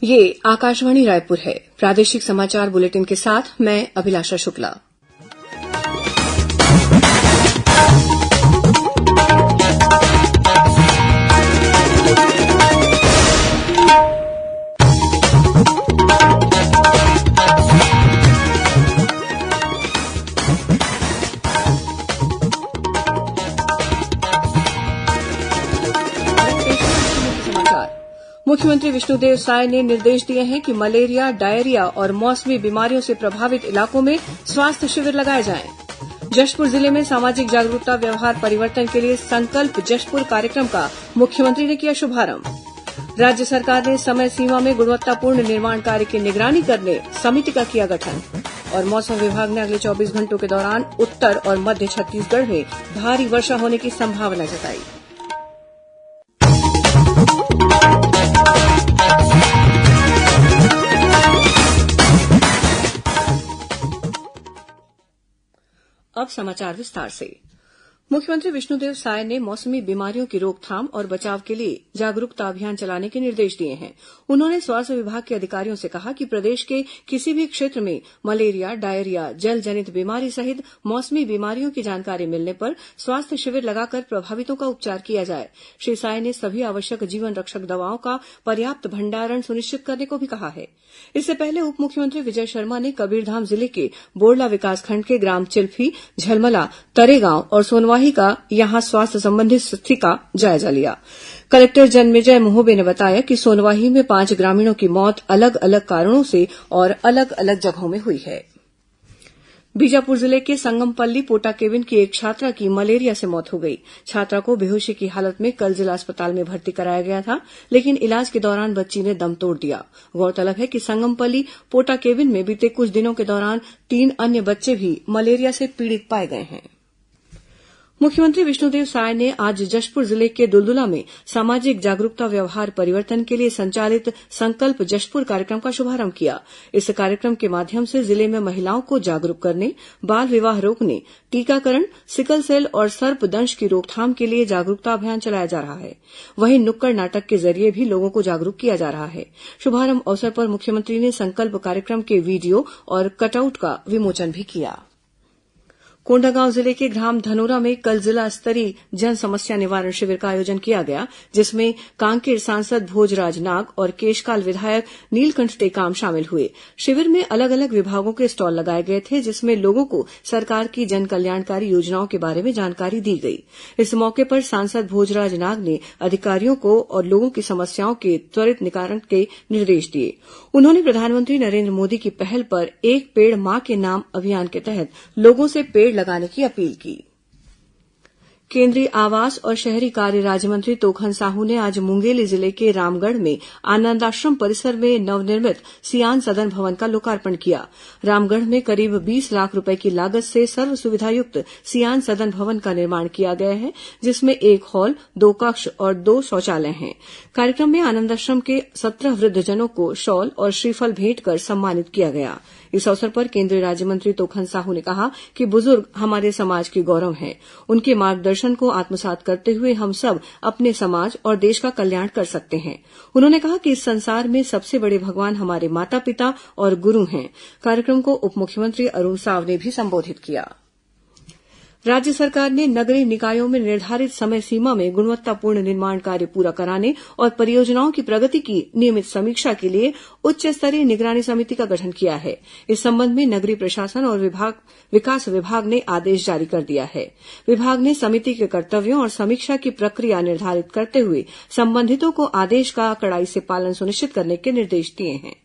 ये आकाशवाणी रायपुर है। प्रादेशिक समाचार बुलेटिन के साथ मैं अभिलाषा शुक्ला। मुख्यमंत्री विष्णुदेव साय ने निर्देश दिए हैं कि मलेरिया, डायरिया और मौसमी बीमारियों से प्रभावित इलाकों में स्वास्थ्य शिविर लगाए जाएं। जशपुर जिले में सामाजिक जागरूकता व्यवहार परिवर्तन के लिए संकल्प जशपुर कार्यक्रम का मुख्यमंत्री ने किया शुभारंभ। राज्य सरकार ने समय सीमा में गुणवत्तापूर्ण निर्माण कार्य की निगरानी करने समिति का किया गठन। और मौसम विभाग ने अगले 24 घंटों के दौरान उत्तर और मध्य छत्तीसगढ़ में भारी वर्षा होने की संभावना जताई। अब समाचार विस्तार से। मुख्यमंत्री विष्णुदेव साय ने मौसमी बीमारियों की रोकथाम और बचाव के लिए जागरूकता अभियान चलाने के निर्देश दिए हैं। उन्होंने स्वास्थ्य विभाग के अधिकारियों से कहा कि प्रदेश के किसी भी क्षेत्र में मलेरिया, डायरिया, जल जनित बीमारी सहित मौसमी बीमारियों की जानकारी मिलने पर स्वास्थ्य शिविर लगाकर प्रभावितों का उपचार किया जाए। श्री साय ने सभी आवश्यक जीवन रक्षक दवाओं का पर्याप्त भंडारण सुनिश्चित करने को भी कहा है। इससे पहले उप मुख्यमंत्री विजय शर्मा ने कबीरधाम जिले के बोड़ला विकासखंड के ग्राम चिल्फी, झलमला, तरेगांव और सोनवाही का यहां स्वास्थ्य संबंधी स्थिति का जायजा लिया। कलेक्टर जन्मेजय मोहबे ने बताया कि सोनवाही में 5 ग्रामीणों की मौत अलग अलग कारणों से और अलग अलग जगहों में हुई है। बीजापुर जिले के संगमपल्ली पोटाकेबिन की एक छात्रा की मलेरिया से मौत हो गई। छात्रा को बेहोशी की हालत में कल जिला अस्पताल में भर्ती कराया गया था, लेकिन इलाज के दौरान बच्ची ने दम तोड़ दिया। गौरतलब है कि संगमपल्ली पोटाकेबिन में बीते कुछ दिनों के दौरान 3 अन्य बच्चे भी मलेरिया से पीड़ित पाए गए हैं। मुख्यमंत्री विष्णुदेव साय ने आज जशपुर जिले के दुलदुला में सामाजिक जागरूकता व्यवहार परिवर्तन के लिए संचालित संकल्प जशपुर कार्यक्रम का शुभारंभ किया। इस कार्यक्रम के माध्यम से जिले में महिलाओं को जागरूक करने, बाल विवाह रोकने, टीकाकरण, सिकल सेल और सर्पदंश की रोकथाम के लिए जागरूकता अभियान चलाया जा रहा है। वहीं नुक्कड़ नाटक के जरिए भी लोगों को जागरूक किया जा रहा है। शुभारंभ अवसर पर मुख्यमंत्री ने संकल्प कार्यक्रम के वीडियो और कटआउट का विमोचन भी किया। कोंडागांव जिले के ग्राम धनोरा में कल जिला स्तरीय जन समस्या निवारण शिविर का आयोजन किया गया, जिसमें कांकेर सांसद भोजराज नाग और केशकाल विधायक नीलकंठ टेकाम शामिल हुए। शिविर में अलग अलग विभागों के स्टॉल लगाए गए थे, जिसमें लोगों को सरकार की जन कल्याणकारी योजनाओं के बारे में जानकारी दी गई। इस मौके पर सांसद भोजराज नाग ने अधिकारियों को और लोगों की समस्याओं के त्वरित निवारण के निर्देश दिए। उन्होंने प्रधानमंत्री नरेंद्र मोदी की पहल पर एक पेड़ मां के नाम अभियान के तहत लोगों से पेड़ लगाने की अपील की। केंद्रीय आवास और शहरी कार्य राज्य मंत्री तोखन साहू ने आज मुंगेली जिले के रामगढ़ में आनंदाश्रम परिसर में नवनिर्मित सियान सदन भवन का लोकार्पण किया। रामगढ़ में करीब 20 लाख रुपए की लागत से सर्व सुविधायुक्त सियान सदन भवन का निर्माण किया गया है, जिसमें 1 हॉल, 2 कक्ष और 2 शौचालय हैं। कार्यक्रम में आनंदाश्रम के 17 वृद्धजनों को शॉल और श्रीफल भेंट कर सम्मानित किया गया। इस अवसर पर केंद्रीय राज्य मंत्री तोखन साहू ने कहा कि बुजुर्ग हमारे समाज के गौरव हैं। उनके मार्गदर्शन को आत्मसात करते हुए हम सब अपने समाज और देश का कल्याण कर सकते हैं। उन्होंने कहा कि इस संसार में सबसे बड़े भगवान हमारे माता पिता और गुरु हैं। कार्यक्रम को उप मुख्यमंत्री अरुण साव ने भी संबोधित किया। राज्य सरकार ने नगरीय निकायों में निर्धारित समय सीमा में गुणवत्तापूर्ण निर्माण कार्य पूरा कराने और परियोजनाओं की प्रगति की नियमित समीक्षा के लिए उच्च स्तरीय निगरानी समिति का गठन किया है। इस संबंध में नगरीय प्रशासन और विकास विभाग ने आदेश जारी कर दिया है। विभाग ने समिति के कर्तव्यों और समीक्षा की प्रक्रिया निर्धारित करते हुए संबंधितों को आदेश का कड़ाई से पालन सुनिश्चित करने के निर्देश दिए हैं।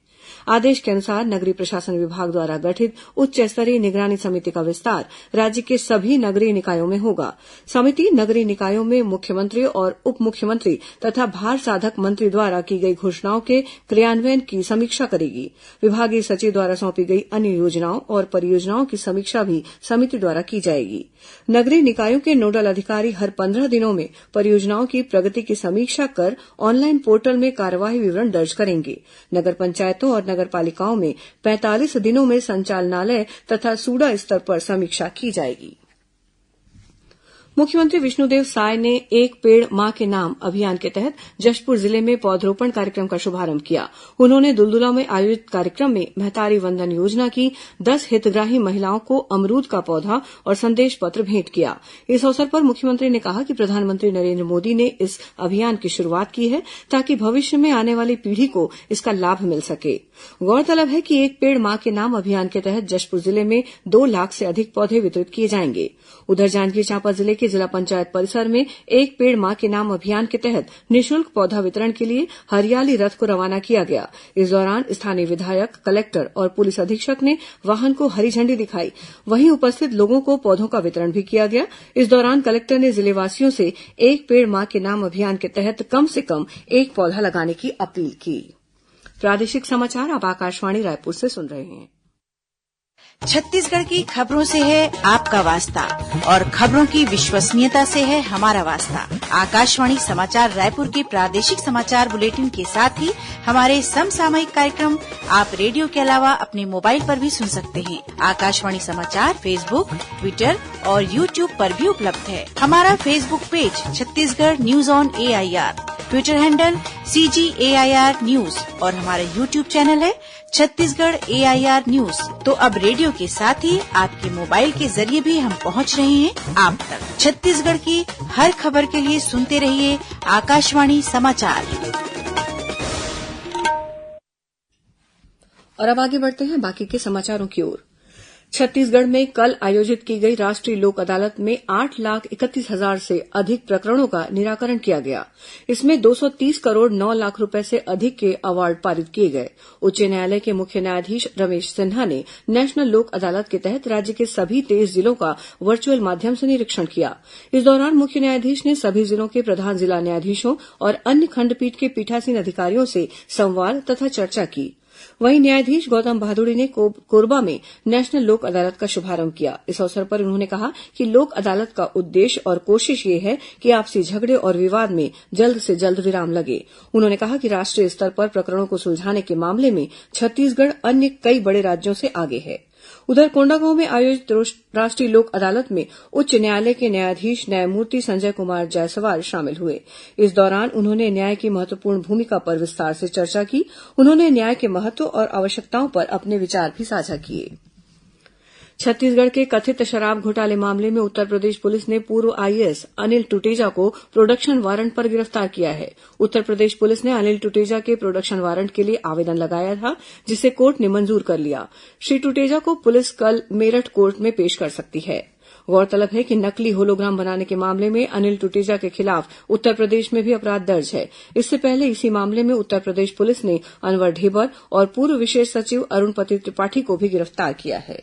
आदेश के अनुसार नगरीय प्रशासन विभाग द्वारा गठित उच्च स्तरीय निगरानी समिति का विस्तार राज्य के सभी नगरीय निकायों में होगा। समिति नगरीय निकायों में मुख्यमंत्री और उप मुख्यमंत्री तथा भार साधक मंत्री द्वारा की गई घोषणाओं के क्रियान्वयन की समीक्षा करेगी। विभागीय सचिव द्वारा सौंपी गई अन्य योजनाओं और परियोजनाओं की समीक्षा भी समिति द्वारा की जाएगी। नगरीय निकायों के नोडल अधिकारी हर 15 दिनों में परियोजनाओं की प्रगति की समीक्षा कर ऑनलाइन पोर्टल में कार्यवाही विवरण दर्ज करेंगे। नगर पंचायतों और नगरपालिकाओं में 45 दिनों में संचालनालय तथा सूडा स्तर पर समीक्षा की जाएगी। मुख्यमंत्री विष्णुदेव साय ने एक पेड़ मां के नाम अभियान के तहत जशपुर जिले में पौधरोपण कार्यक्रम का शुभारंभ किया। उन्होंने दुलदुला में आयोजित कार्यक्रम में महतारी वंदन योजना की 10 हितग्राही महिलाओं को अमरूद का पौधा और संदेश पत्र भेंट किया। इस अवसर पर मुख्यमंत्री ने कहा कि प्रधानमंत्री नरेन्द्र मोदी ने इस अभियान की शुरूआत की है ताकि भविष्य में आने वाली पीढ़ी को इसका लाभ मिल सके। गौरतलब है कि एक पेड़ मां के नाम अभियान के तहत जशपुर जिले में 2 लाख से अधिक पौधे वितरित किए जाएंगे। उधर जांजगीर चांपा जिले के जिला पंचायत परिसर में एक पेड़ मां के नाम अभियान के तहत निःशुल्क पौधा वितरण के लिए हरियाली रथ को रवाना किया गया। इस दौरान स्थानीय विधायक, कलेक्टर और पुलिस अधीक्षक ने वाहन को हरी झंडी दिखाई। वहीं उपस्थित लोगों को पौधों का वितरण भी किया गया। इस दौरान कलेक्टर ने जिलेवासियों से एक पेड़ मां के नाम अभियान के तहत कम से कम एक पौधा लगाने की अपील की। प्रादेशिक समाचार आप आकाशवाणी रायपुर से सुन रहे हैं। छत्तीसगढ़ की खबरों से है आपका वास्ता और खबरों की विश्वसनीयता से है हमारा वास्ता। आकाशवाणी समाचार रायपुर के प्रादेशिक समाचार बुलेटिन के साथ ही हमारे समसामयिक कार्यक्रम आप रेडियो के अलावा अपने मोबाइल पर भी सुन सकते हैं। आकाशवाणी समाचार फेसबुक, ट्विटर और यूट्यूब पर भी उपलब्ध है। हमारा Facebook page Chhattisgarh news on AIR, Twitter handle CGAIR news और हमारा यूट्यूब चैनल है छत्तीसगढ़ AIR न्यूज। तो अब रेडियो के साथ ही आपके मोबाइल के जरिए भी हम पहुंच रहे हैं आप तक। छत्तीसगढ़ की हर खबर के लिए सुनते रहिए आकाशवाणी समाचार। और अब आगे बढ़ते हैं बाकी के समाचारों की ओर। छत्तीसगढ़ में कल आयोजित की गई राष्ट्रीय लोक अदालत में 8,31,000 से अधिक प्रकरणों का निराकरण किया गया। इसमें 230 करोड़ 9 लाख रुपए से अधिक के अवार्ड पारित किए गए। उच्च न्यायालय के मुख्य न्यायाधीश रमेश सिन्हा ने नेशनल लोक अदालत के तहत राज्य के सभी 23 जिलों का वर्चुअल माध्यम से निरीक्षण किया। इस दौरान मुख्य न्यायाधीश ने सभी जिलों के प्रधान जिला न्यायाधीशों और अन्य खंडपीठ के पीठासीन अधिकारियों से संवाद तथा चर्चा की। वहीं न्यायाधीश गौतम भादुड़ी ने कोरबा में नेशनल लोक अदालत का शुभारंभ किया। इस अवसर पर उन्होंने कहा कि लोक अदालत का उद्देश्य और कोशिश ये है कि आपसी झगड़े और विवाद में जल्द से जल्द विराम लगे। उन्होंने कहा कि राष्ट्रीय स्तर पर प्रकरणों को सुलझाने के मामले में छत्तीसगढ़ अन्य कई बड़े राज्यों से आगे है। उधर कोंडागांव में आयोजित राष्ट्रीय लोक अदालत में उच्च न्यायालय के न्यायाधीश न्यायमूर्ति संजय कुमार जायसवाल शामिल हुए। इस दौरान उन्होंने न्याय की महत्वपूर्ण भूमिका पर विस्तार से चर्चा की। उन्होंने न्याय के महत्व और आवश्यकताओं पर अपने विचार भी साझा किए। छत्तीसगढ़ के कथित शराब घोटाले मामले में उत्तर प्रदेश पुलिस ने पूर्व IAS अनिल टुटेजा को प्रोडक्शन वारंट पर गिरफ्तार किया है। उत्तर प्रदेश पुलिस ने अनिल टुटेजा के प्रोडक्शन वारंट के लिए आवेदन लगाया था, जिसे कोर्ट ने मंजूर कर लिया। श्री टुटेजा को पुलिस कल मेरठ कोर्ट में पेश कर सकती है। गौरतलब है कि नकली होलोग्राम बनाने के मामले में अनिल टुटेजा के खिलाफ उत्तर प्रदेश में भी अपराध दर्ज है। इससे पहले इसी मामले में उत्तर प्रदेश पुलिस ने अनवर ढेबर और पूर्व विशेष सचिव अरुणपति त्रिपाठी को भी गिरफ्तार किया है।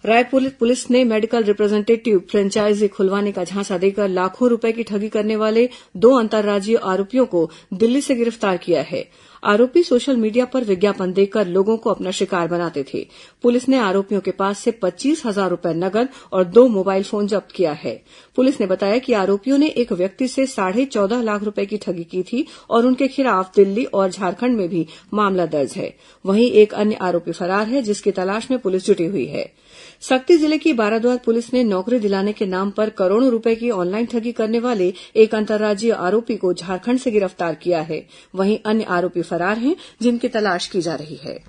रायपुर पुलिस ने मेडिकल रिप्रेजेंटेटिव फ्रेंचाइजी खुलवाने का झांसा देकर लाखों रुपए की ठगी करने वाले 2 अंतर्राज्यीय आरोपियों को दिल्ली से गिरफ्तार किया है। आरोपी सोशल मीडिया पर विज्ञापन देकर लोगों को अपना शिकार बनाते थे। पुलिस ने आरोपियों के पास से 25,000 रुपए नकद और 2 मोबाइल फोन जब्त किया है। पुलिस ने बताया कि आरोपियों ने एक व्यक्ति से 14.5 लाख रुपए की ठगी की थी और उनके खिलाफ दिल्ली और झारखंड में भी मामला दर्ज है। वहीं एक अन्य आरोपी फरार है, जिसकी तलाश में पुलिस जुटी हुई है। सक्ती जिले की बाराद्वार पुलिस ने नौकरी दिलाने के नाम पर करोड़ों रुपए की ऑनलाइन ठगी करने वाले एक अंतर्राज्यीय आरोपी को झारखंड से गिरफ्तार किया है। वहीं अन्य आरोपी फरार हैं, जिनकी तलाश की जा रही है।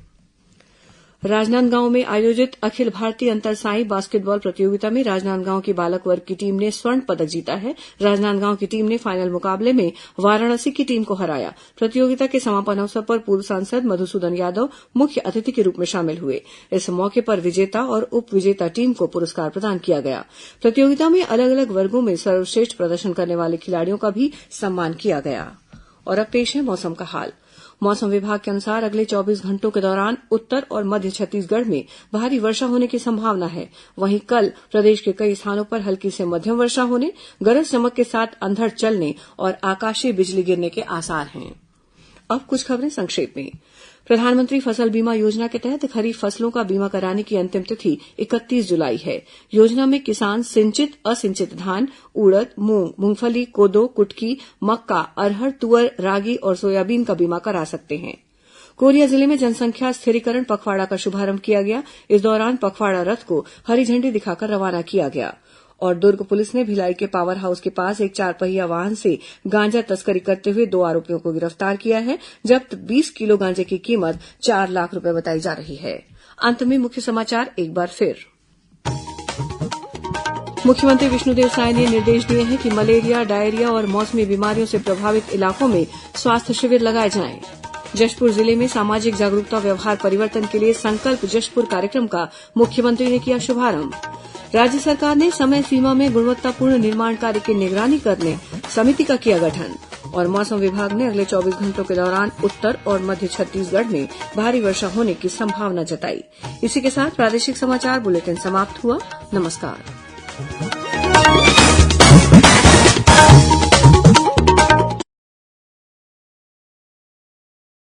राजनांदगांव में आयोजित अखिल भारतीय अंतर साई बास्केटबॉल प्रतियोगिता में राजनांदगांव की बालक वर्ग की टीम ने स्वर्ण पदक जीता है। राजनांदगांव की टीम ने फाइनल मुकाबले में वाराणसी की टीम को हराया। प्रतियोगिता के समापन अवसर पर पूर्व सांसद मधुसूदन यादव मुख्य अतिथि के रूप में शामिल हुए। इस मौके पर विजेता और उप विजेता टीम को पुरस्कार प्रदान किया गया। प्रतियोगिता में अलग अलग वर्गों में सर्वश्रेष्ठ प्रदर्शन करने वाले खिलाड़ियों का भी सम्मान किया गया। और अब पेश है मौसम का हाल। मौसम विभाग के अनुसार अगले 24 घंटों के दौरान उत्तर और मध्य छत्तीसगढ़ में भारी वर्षा होने की संभावना है। वहीं कल प्रदेश के कई स्थानों पर हल्की से मध्यम वर्षा होने, गरज चमक के साथ अंधड़ चलने और आकाशीय बिजली गिरने के आसार हैं। अब कुछ खबरें संक्षेप में। प्रधानमंत्री फसल बीमा योजना के तहत खरीफ फसलों का बीमा कराने की अंतिम तिथि 31 जुलाई है। योजना में किसान सिंचित, असिंचित धान, उड़द, मूंग, मूंगफली, कोदो, कुटकी, मक्का, अरहर, तुअर, रागी और सोयाबीन का बीमा करा सकते हैं। कोरिया जिले में जनसंख्या स्थिरीकरण पखवाड़ा का शुभारंभ किया गया। इस दौरान पखवाड़ा रथ को हरी झंडी दिखाकर रवाना किया गया। और दुर्ग पुलिस ने भिलाई के पावर हाउस के पास एक 4 पहिया वाहन से गांजा तस्करी करते हुए 2 आरोपियों को गिरफ्तार किया है। जब्त 20 किलो गांजे की कीमत 4 लाख रुपए बताई जा रही है। अंत में मुख्य समाचार एक बार फिर। मुख्यमंत्री विष्णुदेव साय ने निर्देश दिए हैं कि मलेरिया, डायरिया और मौसमी बीमारियों से प्रभावित इलाकों में स्वास्थ्य शिविर लगाए जाएं। जशपुर जिले में सामाजिक जागरूकता व्यवहार परिवर्तन के लिए संकल्प जशपुर कार्यक्रम का मुख्यमंत्री ने किया शुभारंभ। राज्य सरकार ने समय सीमा में गुणवत्तापूर्ण निर्माण कार्य की निगरानी करने समिति का किया गठन। और मौसम विभाग ने अगले 24 घंटों के दौरान उत्तर और मध्य छत्तीसगढ़ में भारी वर्षा होने की संभावना जताई। इसी के साथ प्रादेशिक समाचार बुलेटिन समाप्त हुआ। नमस्कार।